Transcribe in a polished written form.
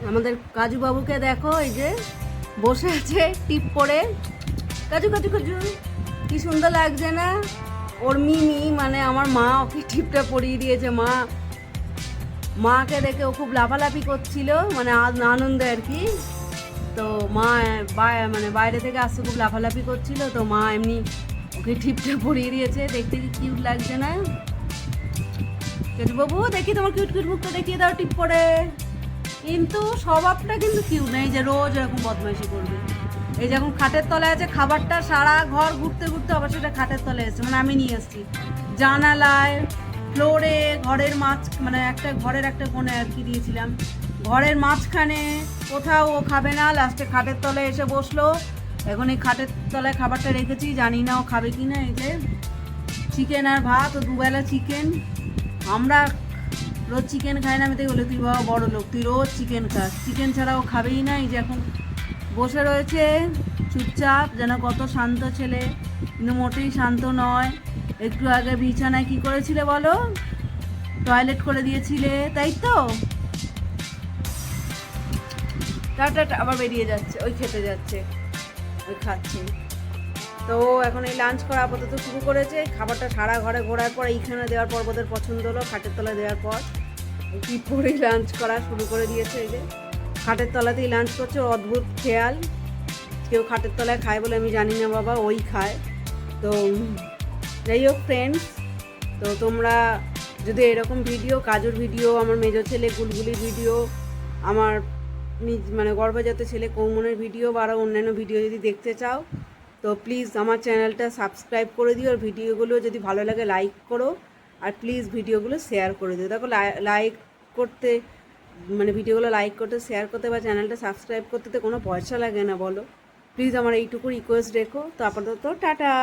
আমাদের কাজু বাবুকে দেখো, এই যে বসে আছে টিপ পরে। কাজু কাজু কাজু, কি সুন্দর লাগছে না? ওর মিমি মানে আমার মা ওকে টিপটা পরিয়ে দিয়েছে। মাকে দেখে ও খুব লাফালাফি করছিল, মানে আনন্দে আর কি। তো মা মানে বাইরে থেকে আসতে খুব লাফালাফি করছিল, তো মা এমনি ওকে টিপটা পরিয়ে দিয়েছে। দেখতে কি কিউট লাগছে না? কাজু বাবু দেখি তোমার কিউট কিউট মুখটা দেখিয়ে দাও টিপ পরে। কিন্তু স্বভাবটা কিন্তু কিউট নেই যে রোজ এরকম বদমাইশি করবে। এই যখন খাটের তলায় আছে, খাবারটা সারা ঘর ঘুরতে ঘুরতে আবার সেটা খাটের তলায় এসছে, মানে আমি নিয়ে এসেছি জানালায়, ফ্লোরে, ঘরের মানে একটা ঘরের একটা কোণে আর কি দিয়েছিলাম, ঘরের মাঝখানে। কোথাও ও খাবে না, লাস্টে খাটের তলায় এসে বসলো। এখন এই খাটের তলায় খাবারটা রেখেছি, জানি না ও খাবে কি না। এই যে চিকেন আর ভাত, ও দুবেলা চিকেন। আমরা রোজ চিকেন খাই না। আমি তাই বলে, তুই বাবা বড় লোক, তুই রোজ চিকেন খাস, চিকেন ছাড়া ও খাবেই না। এই যে এখন বসে রয়েছে চুপচাপ, যেন কত শান্ত ছেলে, কিন্তু মোটেই শান্ত নয়। একটু আগে বিছানায় কি করেছিলে বলো? টয়লেট করে দিয়েছিলে, তাই তো? টাটা আবার বেরিয়ে যাচ্ছে, ওই খেতে যাচ্ছে, ওই খাচ্ছে। তো এখন এই লাঞ্চ করা আপাতত শুরু করেছে। খাবারটা সারা ঘরে ঘোরার পর এইখানে দেওয়ার পর ওদের পছন্দ হলো, খাটের তলায় দেওয়ার পর কি পরেই লাঞ্চ করা শুরু করে দিয়েছে। এই যে খাটের তলাতেই লাঞ্চ করছে, অদ্ভুত খেয়াল। কেউ খাটের তলায় খায় বলে আমি জানি না বাবা, ওই খায়। তো যাই হোক ফ্রেন্ডস, তো তোমরা যদি এরকম ভিডিও, কাজুর ভিডিও, আমার মেজো ছেলে গুলগুলির ভিডিও, আমার মানে গর্ভজাত ছেলে কৌমনের ভিডিও বা আরও অন্যান্য ভিডিও যদি দেখতে চাও, তো প্লিজ আমার চ্যানেলটা সাবস্ক্রাইব করে দিও। আর ভিডিওগুলো যদি ভালো লাগে লাইক করো, আর প্লিজ ভিডিওগুলো শেয়ার করে দিও। দেখো লাইক করতে, মানে ভিডিওগুলো লাইক করতে, শেয়ার করতে বা চ্যানেলটা সাবস্ক্রাইব করতে তো কোনো পয়সা লাগে না বলো। প্লিজ আমার এইটুকু রিকোয়েস্ট রেখো। তো আপাতত টাটা।